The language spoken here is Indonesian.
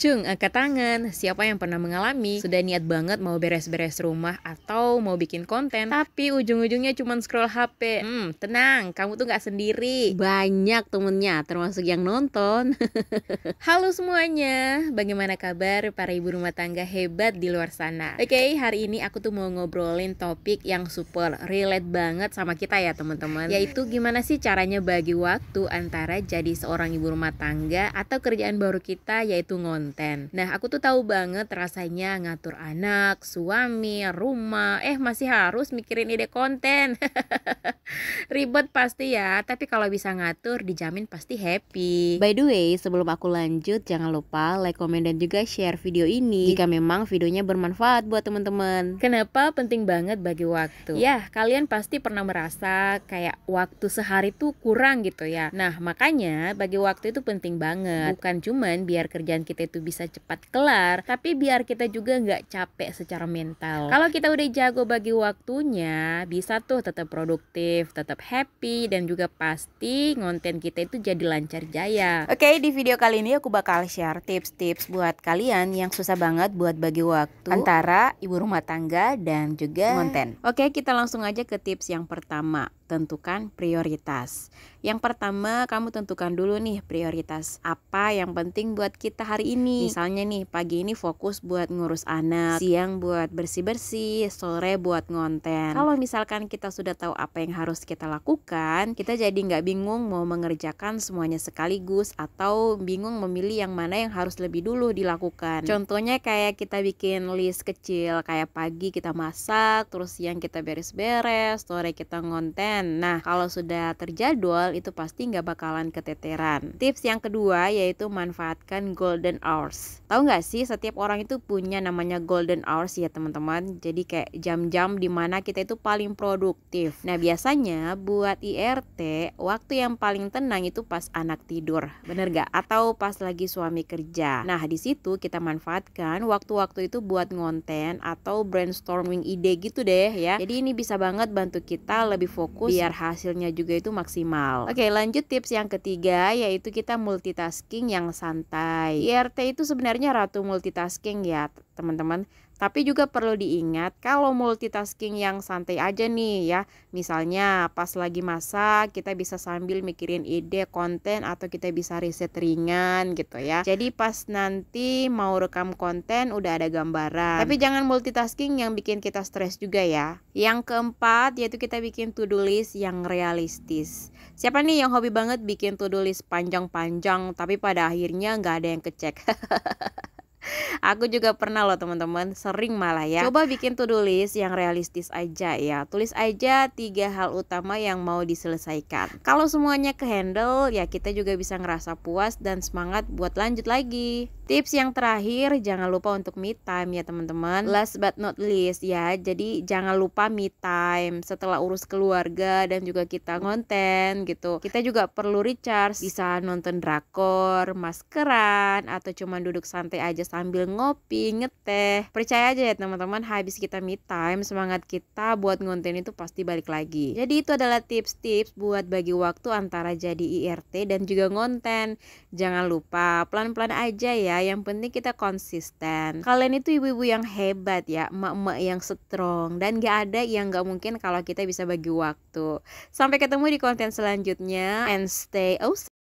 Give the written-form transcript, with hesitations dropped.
Cung, angkat tangan. Siapa yang pernah mengalami? Sudah niat banget mau beres-beres rumah atau mau bikin konten, tapi ujung-ujungnya cuma scroll HP. Tenang, kamu tuh gak sendiri. Banyak temennya, termasuk yang nonton. Halo semuanya, bagaimana kabar para ibu rumah tangga hebat di luar sana? Oke, hari ini aku tuh mau ngobrolin topik yang super relate banget sama kita ya teman-teman. Yaitu gimana sih caranya bagi waktu antara jadi seorang ibu rumah tangga atau kerjaan baru kita yaitu konten. Nah, aku tuh tahu banget rasanya ngatur anak, suami, rumah, masih harus mikirin ide konten. Ribet pasti ya, tapi kalau bisa ngatur dijamin pasti happy. By the way, sebelum aku lanjut, jangan lupa like, komen, dan juga share video ini jika memang videonya bermanfaat buat teman-teman. Kenapa penting banget bagi waktu? Ya, kalian pasti pernah merasa kayak waktu sehari tuh kurang gitu ya. Nah, makanya bagi waktu itu penting banget. Bukan cuman biar kerjaan kita itu bisa cepat kelar, tapi biar kita juga nggak capek secara mental. Kalau kita udah jago bagi waktunya, bisa tuh tetap produktif, tetap happy, dan juga pasti konten kita itu jadi lancar jaya. Oke, di video kali ini aku bakal share tips-tips buat kalian yang susah banget buat bagi waktu antara ibu rumah tangga dan juga konten. Oke, kita langsung aja ke tips yang pertama. Tentukan prioritas. Yang pertama, kamu tentukan dulu nih prioritas apa yang penting buat kita hari ini. Misalnya nih, pagi ini fokus buat ngurus anak, siang buat bersih-bersih, sore buat ngonten. Kalau misalkan kita sudah tahu apa yang harus kita lakukan, kita jadi nggak bingung mau mengerjakan semuanya sekaligus atau bingung memilih yang mana yang harus lebih dulu dilakukan. Contohnya kayak kita bikin list kecil, kayak pagi kita masak, terus siang kita beres-beres, sore kita ngonten. Nah, kalau sudah terjadwal itu pasti nggak bakalan keteteran. Tips yang kedua yaitu manfaatkan golden hours. Tahu nggak sih, setiap orang itu punya namanya golden hours ya teman-teman. Jadi kayak jam-jam dimana kita itu paling produktif. Nah, biasanya buat IRT waktu yang paling tenang itu pas anak tidur, bener gak? Atau pas lagi suami kerja. Nah, di situ kita manfaatkan waktu-waktu itu buat ngonten atau brainstorming ide gitu deh ya. Jadi ini bisa banget bantu kita lebih fokus biar hasilnya juga itu maksimal. Oke, lanjut tips yang ketiga yaitu kita multitasking yang santai. IRT itu sebenarnya ratu multitasking ya teman-teman. Tapi juga perlu diingat kalau multitasking yang santai aja nih ya. Misalnya pas lagi masak kita bisa sambil mikirin ide konten atau kita bisa riset ringan gitu ya. Jadi pas nanti mau rekam konten udah ada gambaran. Tapi jangan multitasking yang bikin kita stres juga ya. Yang keempat yaitu kita bikin to-do list yang realistis. Siapa nih yang hobi banget bikin to-do list panjang-panjang tapi pada akhirnya nggak ada yang kecek? Aku juga pernah loh teman-teman, sering malah ya. Coba bikin to-do list yang realistis aja ya. Tulis aja 3 hal utama yang mau diselesaikan. Kalau semuanya ke-handle ya kita juga bisa ngerasa puas dan semangat buat lanjut lagi. Tips yang terakhir, jangan lupa untuk me time ya teman-teman. Last but not least ya, jadi jangan lupa me time setelah urus keluarga dan juga kita ngonten gitu. Kita juga perlu recharge, bisa nonton drakor, maskeran, atau cuma duduk santai aja sambil ngopi, ngeteh. Percaya aja ya teman-teman, habis kita me time, semangat kita buat ngonten itu pasti balik lagi. Jadi itu adalah tips-tips buat bagi waktu antara jadi IRT dan juga ngonten. Jangan lupa, pelan-pelan aja ya, yang penting kita konsisten. Kalian itu ibu-ibu yang hebat ya, emak-emak yang strong, dan gak ada yang gak mungkin kalau kita bisa bagi waktu. Sampai ketemu di konten selanjutnya, and stay awesome.